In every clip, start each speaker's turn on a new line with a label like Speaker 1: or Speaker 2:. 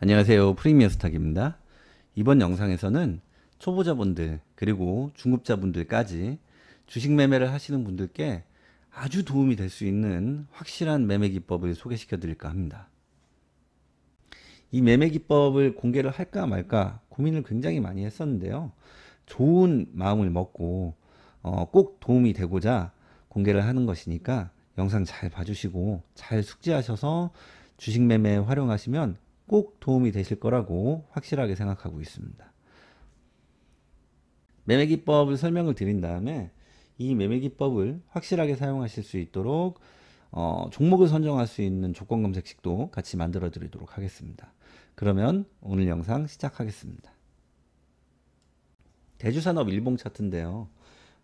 Speaker 1: 안녕하세요. 프리미어 스탁입니다. 이번 영상에서는 초보자분들 그리고 중급자분들까지 주식 매매를 하시는 분들께 아주 도움이 될 수 있는 확실한 매매 기법을 소개시켜 드릴까 합니다. 이 매매 기법을 공개를 할까 말까 고민을 굉장히 많이 했었는데요. 좋은 마음을 먹고 꼭 도움이 되고자 공개를 하는 것이니까 영상 잘 봐주시고 잘 숙지하셔서 주식 매매에 활용하시면 꼭 도움이 되실 거라고 확실하게 생각하고 있습니다. 매매 기법을 설명을 드린 다음에 이 매매 기법을 확실하게 사용하실 수 있도록 종목을 선정할 수 있는 조건 검색식도 같이 만들어 드리도록 하겠습니다. 그러면 오늘 영상 시작하겠습니다. 대주산업 일봉 차트인데요.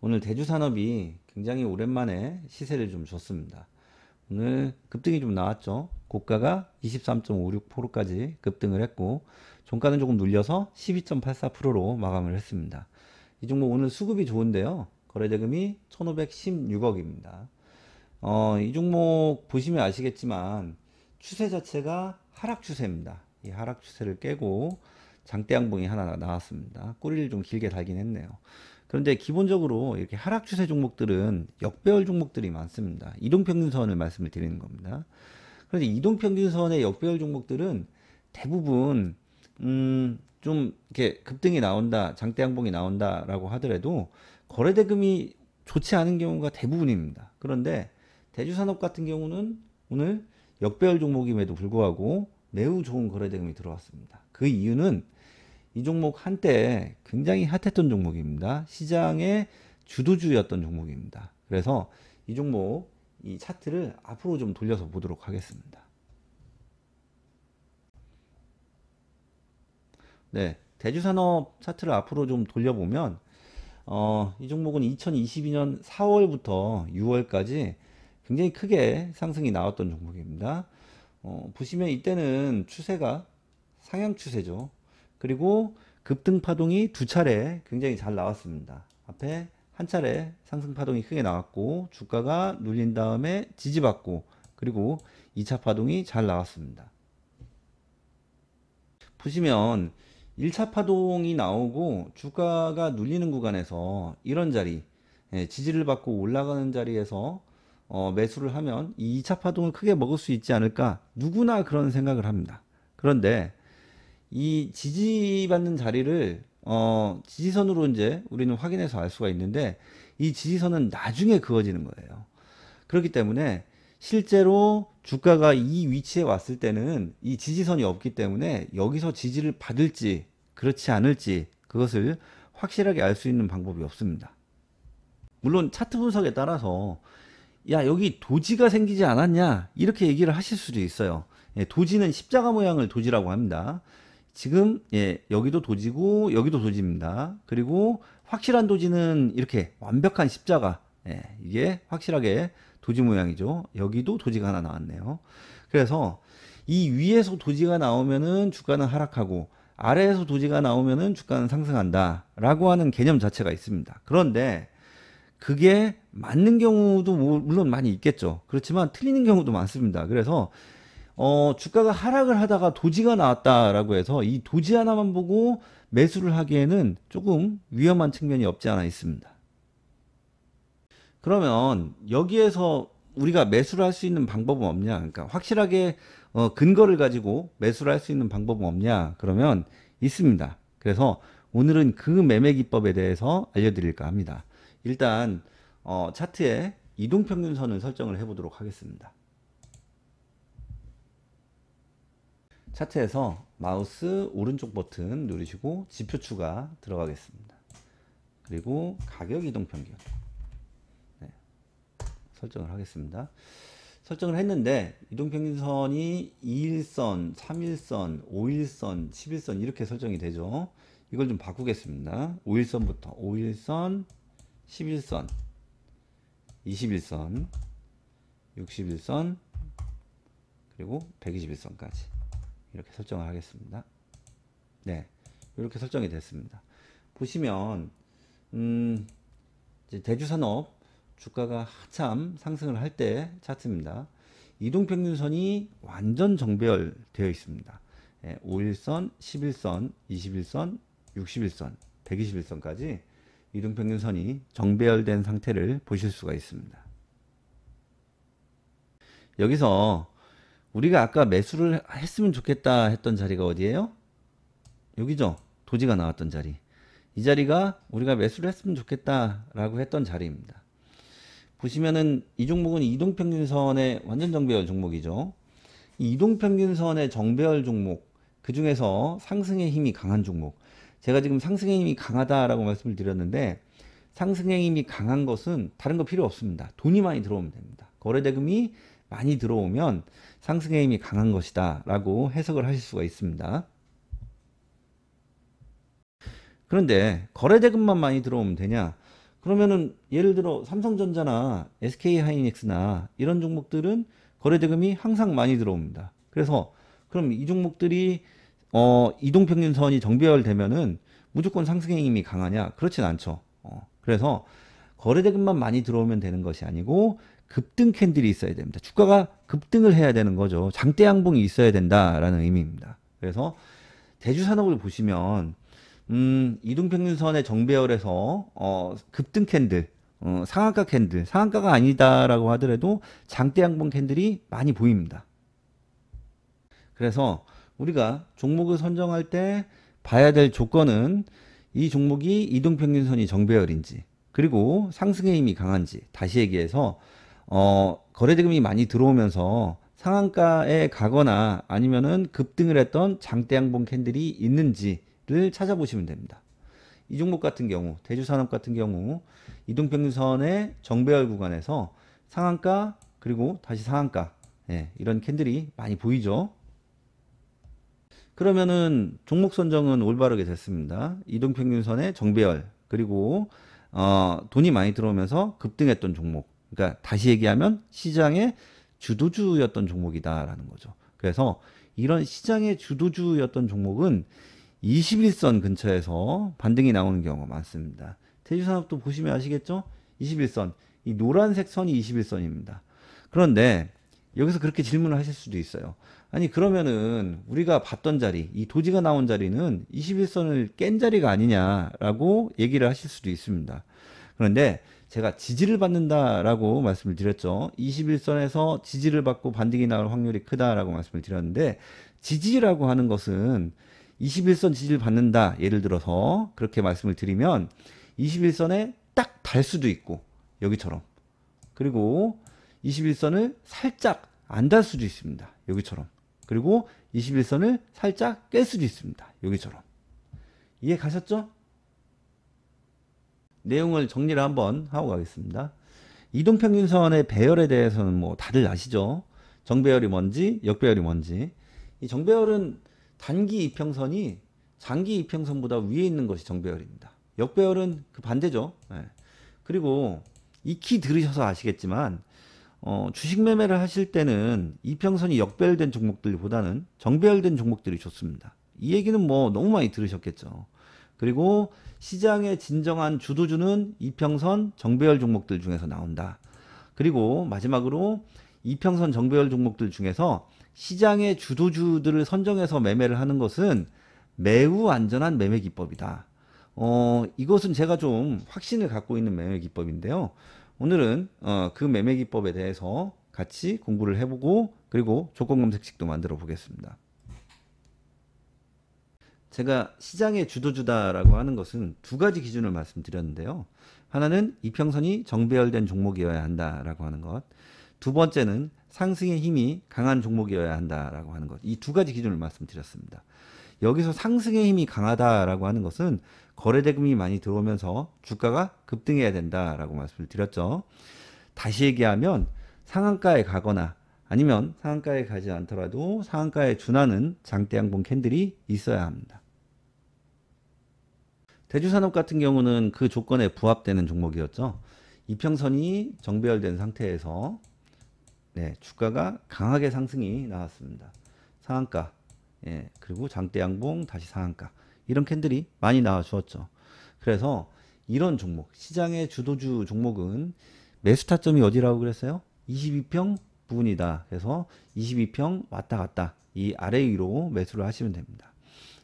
Speaker 1: 오늘 대주산업이 굉장히 오랜만에 시세를 좀 줬습니다. 오늘 급등이 좀 나왔죠. 고가가 23.56%까지 급등을 했고 종가는 조금 눌려서 12.84%로 마감을 했습니다. 이 종목 오늘 수급이 좋은데요. 거래대금이 1516억입니다. 이 종목 보시면 아시겠지만 추세 자체가 하락 추세입니다. 이 하락 추세를 깨고 장대 양봉이 하나 나왔습니다. 꼬리를 좀 길게 달긴 했네요. 그런데 기본적으로 이렇게 하락 추세 종목들은 역배열 종목들이 많습니다. 이동평균선을 말씀을 드리는 겁니다. 그런데 이동평균선의 역배열 종목들은 대부분 좀 이렇게 급등이 나온다, 장대 양봉이 나온다라고 하더라도 거래대금이 좋지 않은 경우가 대부분입니다. 그런데 대주산업 같은 경우는 오늘 역배열 종목임에도 불구하고 매우 좋은 거래대금이 들어왔습니다. 그 이유는 이 종목 한때 굉장히 핫했던 종목입니다. 시장의 주도주였던 종목입니다. 그래서 이 종목 이 차트를 앞으로 좀 돌려서 보도록 하겠습니다. 네, 대주산업 차트를 앞으로 좀 돌려보면 이 종목은 2022년 4월부터 6월까지 굉장히 크게 상승이 나왔던 종목입니다. 보시면 이때는 추세가 상향 추세죠. 그리고 급등 파동이 두 차례 굉장히 잘 나왔습니다. 앞에 한 차례 상승 파동이 크게 나왔고 주가가 눌린 다음에 지지받고 그리고 2차 파동이 잘 나왔습니다. 보시면 1차 파동이 나오고 주가가 눌리는 구간에서 이런 자리 지지를 받고 올라가는 자리에서 매수를 하면 이 2차 파동을 크게 먹을 수 있지 않을까 누구나 그런 생각을 합니다. 그런데 이 지지받는 자리를 지지선으로 이제 우리는 확인해서 알 수가 있는데 이 지지선은 나중에 그어지는 거예요. 그렇기 때문에 실제로 주가가 이 위치에 왔을 때는 이 지지선이 없기 때문에 여기서 지지를 받을지 그렇지 않을지 그것을 확실하게 알 수 있는 방법이 없습니다. 물론 차트 분석에 따라서 야 여기 도지가 생기지 않았냐 이렇게 얘기를 하실 수도 있어요. 도지는 십자가 모양을 도지라고 합니다. 지금 여기도 도지고 여기도 도지입니다. 그리고 확실한 도지는 이렇게 완벽한 십자가 이게 확실하게 도지 모양이죠. 여기도 도지가 하나 나왔네요. 그래서 이 위에서 도지가 나오면은 주가는 하락하고 아래에서 도지가 나오면은 주가는 상승한다 라고 하는 개념 자체가 있습니다. 그런데 그게 맞는 경우도 물론 많이 있겠죠. 그렇지만 틀리는 경우도 많습니다. 그래서 주가가 하락을 하다가 도지가 나왔다라고 해서 이 도지 하나만 보고 매수를 하기에는 조금 위험한 측면이 없지 않아 있습니다. 그러면 여기에서 우리가 매수를 할 수 있는 방법은 없냐? 그러니까 확실하게 근거를 가지고 매수를 할 수 있는 방법은 없냐? 그러면 있습니다. 그래서 오늘은 그 매매 기법에 대해서 알려드릴까 합니다. 일단 차트에 이동평균선을 설정을 해보도록 하겠습니다. 차트에서 마우스 오른쪽 버튼 누르시고 지표 추가 들어가겠습니다. 그리고 가격 이동평균 설정을 하겠습니다. 설정을 했는데 이동평균선이 2일선, 3일선, 5일선, 11선 이렇게 설정이 되죠. 이걸 좀 바꾸겠습니다. 5일선부터 5일선, 11선, 21선, 61선, 그리고 121선까지 이렇게 설정을 하겠습니다. 네, 이렇게 설정이 됐습니다. 보시면 이제 대주산업 주가가 한참 상승을 할 때 차트입니다. 이동평균선이 완전 정배열 되어 있습니다. 5일선, 11선, 21선, 61선, 121선까지 이동평균선이 정배열된 상태를 보실 수가 있습니다. 여기서 우리가 아까 매수를 했으면 좋겠다 했던 자리가 어디예요? 여기죠. 도지가 나왔던 자리. 이 자리가 우리가 매수를 했으면 좋겠다 라고 했던 자리입니다. 보시면은 이 종목은 이동평균선의 완전 정배열 종목이죠. 이 이동평균선의 정배열 종목, 그 중에서 상승의 힘이 강한 종목. 제가 지금 상승의 힘이 강하다라고 말씀을 드렸는데, 상승의 힘이 강한 것은 다른 거 필요 없습니다. 돈이 많이 들어오면 됩니다. 거래대금이 많이 들어오면 상승의 힘이 강한 것이다 라고 해석을 하실 수가 있습니다. 그런데 거래대금만 많이 들어오면 되냐? 그러면은 예를 들어 삼성전자나 SK하이닉스나 이런 종목들은 거래대금이 항상 많이 들어옵니다. 그래서 그럼 이 종목들이 이동평균선이 정배열되면은 무조건 상승의 힘이 강하냐? 그렇진 않죠. 그래서 거래대금만 많이 들어오면 되는 것이 아니고 급등 캔들이 있어야 됩니다. 주가가 급등을 해야 되는 거죠. 장대 양봉이 있어야 된다라는 의미입니다. 그래서 대주산업을 보시면 이동평균선의 정배열에서 급등 캔들, 상한가 캔들, 상한가가 아니다라고 하더라도 장대 양봉 캔들이 많이 보입니다. 그래서 우리가 종목을 선정할 때 봐야 될 조건은 이 종목이 이동평균선이 정배열인지, 그리고 상승의 힘이 강한지, 다시 얘기해서 거래대금이 많이 들어오면서 상한가에 가거나 아니면은 급등을 했던 장대 양봉 캔들이 있는지를 찾아보시면 됩니다. 이 종목 같은 경우, 대주산업 같은 경우 이동평균선의 정배열 구간에서 상한가 그리고 다시 상한가, 이런 캔들이 많이 보이죠. 그러면은 종목 선정은 올바르게 됐습니다. 이동평균선의 정배열, 그리고 돈이 많이 들어오면서 급등했던 종목, 그러니까 다시 얘기하면 시장의 주도주였던 종목이다라는 거죠. 그래서 이런 시장의 주도주였던 종목은 21선 근처에서 반등이 나오는 경우가 많습니다. 대주산업도 보시면 아시겠죠? 21선, 이 노란색 선이 21선입니다. 그런데 여기서 그렇게 질문을 하실 수도 있어요. 아니 그러면은 우리가 봤던 자리, 이 도지가 나온 자리는 21선을 깬 자리가 아니냐라고 얘기를 하실 수도 있습니다. 그런데 제가 지지를 받는다라고 말씀을 드렸죠. 21선에서 지지를 받고 반등이 나올 확률이 크다라고 말씀을 드렸는데, 지지라고 하는 것은 21선 지지를 받는다, 예를 들어서 그렇게 말씀을 드리면 21선에 딱 달 수도 있고, 여기처럼. 그리고 21선을 살짝 안 달 수도 있습니다. 여기처럼. 그리고 21선을 살짝 깰 수도 있습니다. 여기처럼. 이해 가셨죠? 내용을 정리를 한번 하고 가겠습니다. 이동평균선의 배열에 대해서는 뭐 다들 아시죠? 정배열이 뭔지, 역배열이 뭔지. 이 정배열은 단기 이평선이 장기 이평선보다 위에 있는 것이 정배열입니다. 역배열은 그 반대죠. 그리고 익히 들으셔서 아시겠지만 주식 매매를 하실 때는 이평선이 역배열된 종목들보다는 정배열된 종목들이 좋습니다. 이 얘기는 뭐 너무 많이 들으셨겠죠. 그리고 시장의 진정한 주도주는 이평선 정배열 종목들 중에서 나온다. 그리고 마지막으로 이평선 정배열 종목들 중에서 시장의 주도주들을 선정해서 매매를 하는 것은 매우 안전한 매매 기법이다. 이것은 제가 좀 확신을 갖고 있는 매매 기법인데요. 오늘은 그 매매 기법에 대해서 같이 공부를 해보고, 그리고 조건 검색식도 만들어 보겠습니다. 제가 시장의 주도주다라고 하는 것은 두 가지 기준을 말씀드렸는데요. 하나는 이평선이 정배열된 종목이어야 한다라고 하는 것. 두 번째는 상승의 힘이 강한 종목이어야 한다라고 하는 것. 이 두 가지 기준을 말씀드렸습니다. 여기서 상승의 힘이 강하다라고 하는 것은 거래대금이 많이 들어오면서 주가가 급등해야 된다라고 말씀을 드렸죠. 다시 얘기하면 상한가에 가거나 아니면 상한가에 가지 않더라도 상한가에 준하는 장대양봉 캔들이 있어야 합니다. 대주산업 같은 경우는 그 조건에 부합되는 종목이었죠. 이평선이 정배열된 상태에서 주가가 강하게 상승이 나왔습니다. 상한가, 그리고 장대양봉, 다시 상한가, 이런 캔들이 많이 나와 주었죠. 그래서 이런 종목, 시장의 주도주 종목은 매수 타점이 어디라고 그랬어요? 22평 부근이다. 그래서 22평 왔다 갔다, 이 아래 위로 매수를 하시면 됩니다.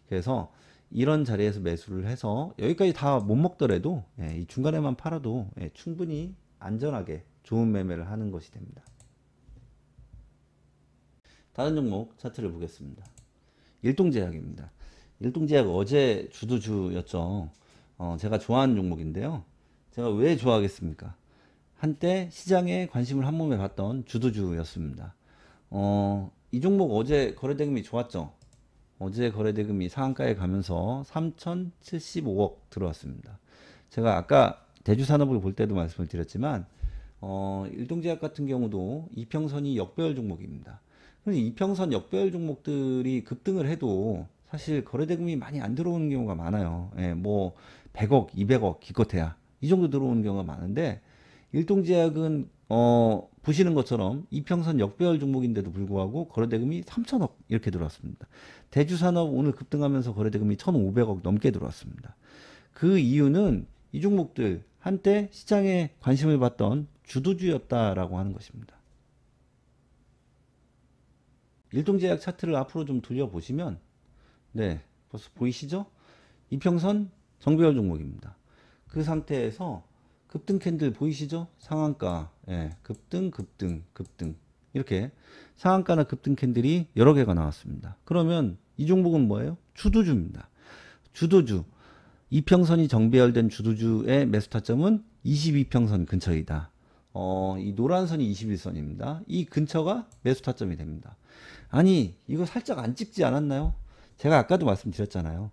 Speaker 1: 그래서 이런 자리에서 매수를 해서 여기까지 다 못 먹더라도 이 중간에만 팔아도 충분히 안전하게 좋은 매매를 하는 것이 됩니다. 다른 종목 차트를 보겠습니다. 일동제약입니다. 일동제약 어제 주도주였죠. 제가 좋아하는 종목인데요. 제가 왜 좋아하겠습니까? 한때 시장에 관심을 한 몸에 봤던 주도주였습니다. 이 종목 어제 거래대금이 좋았죠. 어제 거래대금이 상한가에 가면서 3,075억 들어왔습니다. 제가 아까 대주산업을 볼 때도 말씀을 드렸지만 일동제약 같은 경우도 이평선이 역배열 종목입니다. 근데 이평선 역배열 종목들이 급등을 해도 사실 거래대금이 많이 안 들어오는 경우가 많아요. 뭐 100억, 200억 기껏해야 이 정도 들어오는 경우가 많은데 일동제약은 보시는 것처럼 이평선 역배열 종목인데도 불구하고 거래대금이 3천억 이렇게 들어왔습니다. 대주산업 오늘 급등하면서 거래대금이 1,500억 넘게 들어왔습니다. 그 이유는 이 종목들 한때 시장에 관심을 받던 주도주였다라고 하는 것입니다. 일동제약 차트를 앞으로 좀 돌려보시면 벌써 보이시죠? 이평선 정배열 종목입니다. 그 상태에서 급등 캔들 보이시죠? 상한가, 급등, 이렇게 상한가나 급등 캔들이 여러 개가 나왔습니다. 그러면 이 종목은 뭐예요? 주도주입니다. 주도주. 이평선이 정배열된 주도주의 매수 타점은 22평선 근처이다. 이 노란 선이 21선입니다. 이 근처가 매수 타점이 됩니다. 아니, 이거 살짝 안 찍지 않았나요? 제가 아까도 말씀드렸잖아요.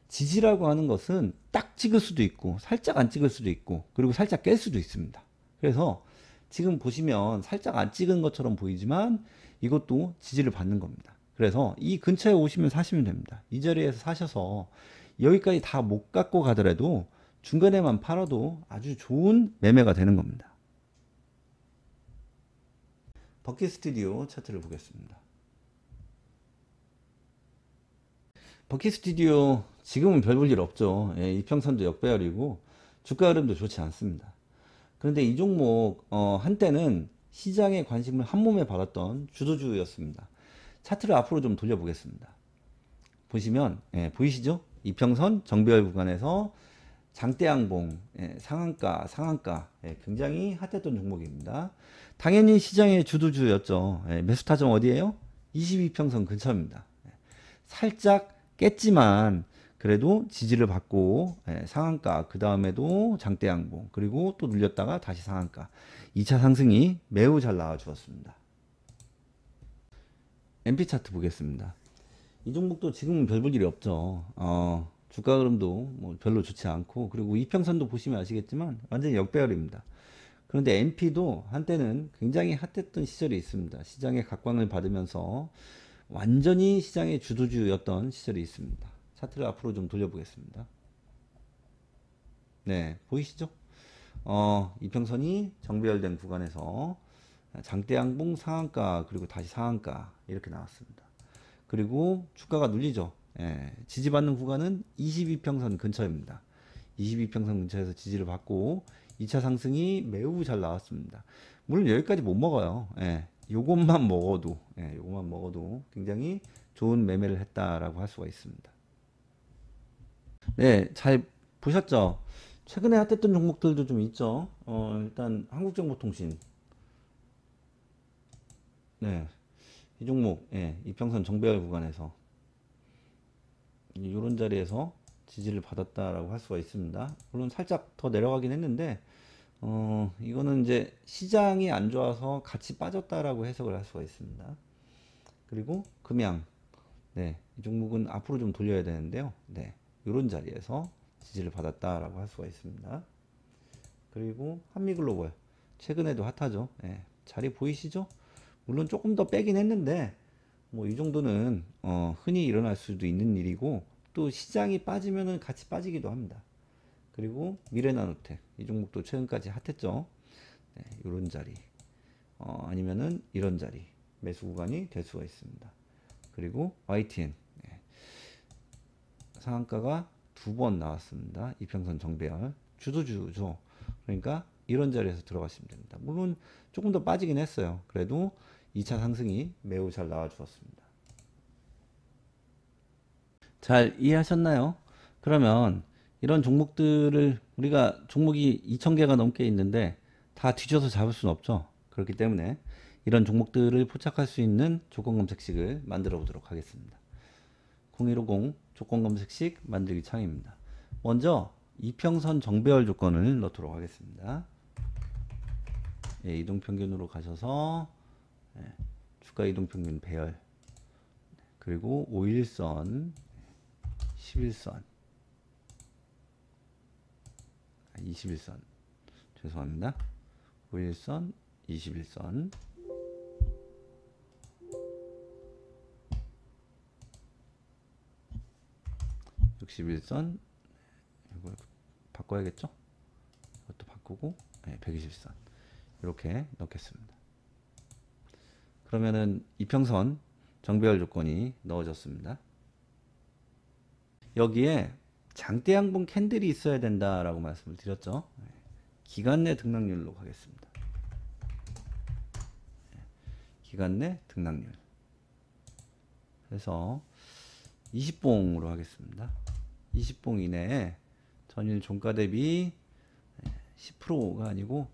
Speaker 1: 지지라고 하는 것은 딱 찍을 수도 있고 살짝 안 찍을 수도 있고 그리고 살짝 깰 수도 있습니다. 그래서 지금 보시면 살짝 안 찍은 것처럼 보이지만 이것도 지지를 받는 겁니다. 그래서 이 근처에 오시면 사시면 됩니다. 이 자리에서 사셔서 여기까지 다 못 갖고 가더라도 중간에만 팔아도 아주 좋은 매매가 되는 겁니다. 버킷 스튜디오 차트를 보겠습니다. 버킷 스튜디오 지금은 별 볼 일 없죠. 이평선도 역배열이고 주가 흐름도 좋지 않습니다. 그런데 이 종목 한때는 시장에 관심을 한 몸에 받았던 주도주였습니다. 차트를 앞으로 좀 돌려보겠습니다. 보시면 보이시죠? 이평선 정배열 구간에서 장대양봉 상한가 굉장히 핫했던 종목입니다. 당연히 시장의 주도주였죠. 매수 타점 어디예요? 22평선 근처입니다. 살짝 깼지만 그래도 지지를 받고 상한가 그 다음에도 장대양봉 그리고 또 눌렸다가 다시 상한가 2차 상승이 매우 잘 나와 주었습니다. MP 차트 보겠습니다. 이 종목도 지금은 별 볼 일이 없죠. 주가 흐름도 뭐 별로 좋지 않고 그리고 이평선도 보시면 아시겠지만 완전히 역배열입니다. 그런데 MP도 한때는 굉장히 핫했던 시절이 있습니다. 시장의 각광을 받으면서 완전히 시장의 주도주였던 시절이 있습니다. 차트를 앞으로 좀 돌려보겠습니다. 보이시죠? 이평선이 정배열된 구간에서 장대양봉 상한가 그리고 다시 상한가 이렇게 나왔습니다. 그리고 주가가 눌리죠. 지지받는 구간은 22평선 근처입니다. 22평선 근처에서 지지를 받고 2차 상승이 매우 잘 나왔습니다. 물론 여기까지 못 먹어요. 요것만 먹어도 굉장히 좋은 매매를 했다라고 할 수가 있습니다. 잘 보셨죠? 최근에 핫했던 종목들도 좀 있죠. 일단 한국정보통신. 이 종목, 이평선 정배열 구간에서 이런 자리에서 지지를 받았다라고 할 수가 있습니다. 물론 살짝 더 내려가긴 했는데, 이거는 이제 시장이 안 좋아서 같이 빠졌다라고 해석을 할 수가 있습니다. 그리고 금양, 이 종목은 앞으로 좀 돌려야 되는데요. 이런 자리에서 지지를 받았다라고 할 수가 있습니다. 그리고 한미글로벌, 최근에도 핫하죠. 자리 보이시죠? 물론 조금 더 빼긴 했는데 뭐 이 정도는 흔히 일어날 수도 있는 일이고 또 시장이 빠지면은 같이 빠지기도 합니다. 그리고 미래나노텍 이 종목도 최근까지 핫했죠. 이런 자리 아니면은 이런 자리 매수 구간이 될 수가 있습니다. 그리고 YTN 상한가가 두 번 나왔습니다. 이평선 정배열 주도주죠. 그러니까 이런 자리에서 들어가시면 됩니다. 물론 조금 더 빠지긴 했어요. 그래도 2차 상승이 매우 잘 나와 주었습니다. 잘 이해하셨나요? 그러면 이런 종목들을 우리가 종목이 2,000개가 넘게 있는데 다 뒤져서 잡을 수는 없죠. 그렇기 때문에 이런 종목들을 포착할 수 있는 조건 검색식을 만들어 보도록 하겠습니다. 0150 조건 검색식 만들기 창입니다. 먼저 이평선 정배열 조건을 넣도록 하겠습니다. 예, 이동평균으로 가셔서 주가 이동평균 배열, 그리고 5일선, 11선, 21선, 죄송합니다. 5일선, 21선, 61선, 이거 바꿔야겠죠? 이것도 바꾸고 120선 이렇게 넣겠습니다. 그러면은 이평선 정배열 조건이 넣어졌습니다. 여기에 장대 양봉 캔들이 있어야 된다라고 말씀을 드렸죠. 기간 내 등락률로 가겠습니다. 기간 내 등락률. 그래서 20봉으로 하겠습니다. 20봉 이내에 전일 종가 대비 10%가 아니고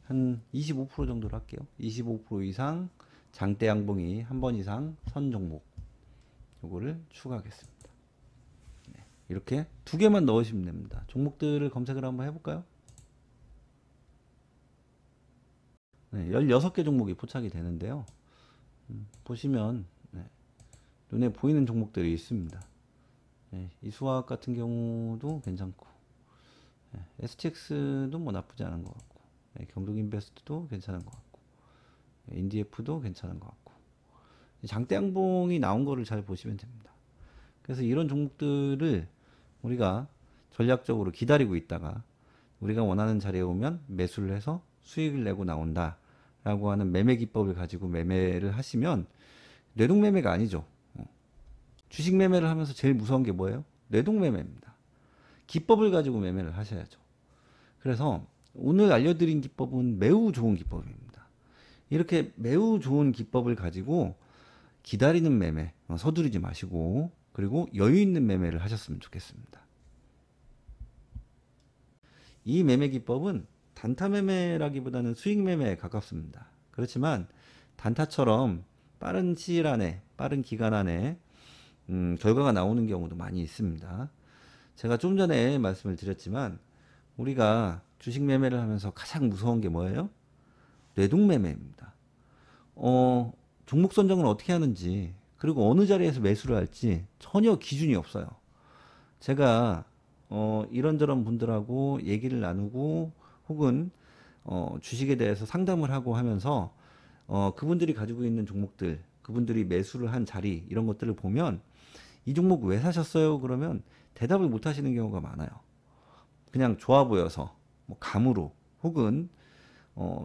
Speaker 1: 한 25% 정도로 할게요. 25% 이상 장대 양봉이 한 번 이상 선 종목 요거를 추가하겠습니다. 이렇게 두 개만 넣으시면 됩니다. 종목들을 검색을 한번 해볼까요? 16개 종목이 포착이 되는데요. 보시면 눈에 보이는 종목들이 있습니다. 이수화학 같은 경우도 괜찮고, STX도 뭐 나쁘지 않은 것 같고, 경동인베스트도 괜찮은 것 같고, 인디에프도 괜찮은 것 같고, 장대양봉이 나온 거를 잘 보시면 됩니다. 그래서 이런 종목들을 우리가 전략적으로 기다리고 있다가 우리가 원하는 자리에 오면 매수를 해서 수익을 내고 나온다 라고 하는 매매 기법을 가지고 매매를 하시면 뇌동매매가 아니죠. 주식 매매를 하면서 제일 무서운 게 뭐예요? 뇌동매매입니다. 기법을 가지고 매매를 하셔야죠. 그래서 오늘 알려드린 기법은 매우 좋은 기법입니다. 이렇게 매우 좋은 기법을 가지고 기다리는 매매, 서두르지 마시고, 그리고 여유 있는 매매를 하셨으면 좋겠습니다. 이 매매 기법은 단타 매매라기보다는 수익 매매에 가깝습니다. 그렇지만 단타처럼 빠른 시일 안에, 빠른 기간 안에 결과가 나오는 경우도 많이 있습니다. 제가 좀 전에 말씀을 드렸지만 우리가 주식 매매를 하면서 가장 무서운 게 뭐예요? 뇌동 매매입니다. 종목 선정을 어떻게 하는지, 그리고 어느 자리에서 매수를 할지 전혀 기준이 없어요. 제가 이런저런 분들하고 얘기를 나누고 혹은 주식에 대해서 상담을 하고 하면서 그분들이 가지고 있는 종목들, 그분들이 매수를 한 자리 이런 것들을 보면 이 종목 왜 사셨어요? 그러면 대답을 못 하시는 경우가 많아요. 그냥 좋아 보여서 뭐 감으로 혹은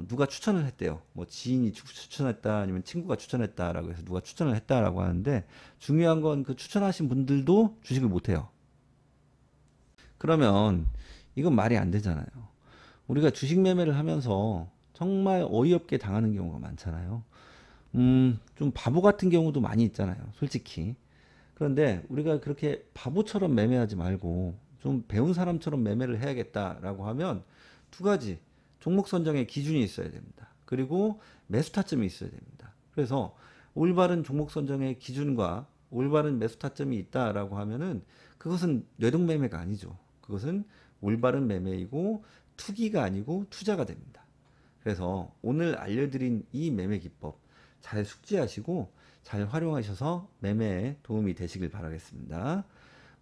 Speaker 1: 누가 추천을 했대요. 뭐 지인이 추천했다 아니면 친구가 추천했다라고 해서 누가 추천을 했다라고 하는데 중요한 건 그 추천하신 분들도 주식을 못 해요. 그러면 이건 말이 안 되잖아요. 우리가 주식 매매를 하면서 정말 어이없게 당하는 경우가 많잖아요. 좀 바보 같은 경우도 많이 있잖아요. 솔직히. 그런데 우리가 그렇게 바보처럼 매매하지 말고 좀 배운 사람처럼 매매를 해야겠다라고 하면 두 가지. 종목 선정의 기준이 있어야 됩니다. 그리고 매수 타점이 있어야 됩니다. 그래서 올바른 종목 선정의 기준과 올바른 매수 타점이 있다라고 하면은 그것은 뇌동 매매가 아니죠. 그것은 올바른 매매이고 투기가 아니고 투자가 됩니다. 그래서 오늘 알려드린 이 매매 기법 잘 숙지하시고 잘 활용하셔서 매매에 도움이 되시길 바라겠습니다.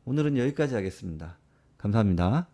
Speaker 1: 오늘은 여기까지 하겠습니다. 감사합니다.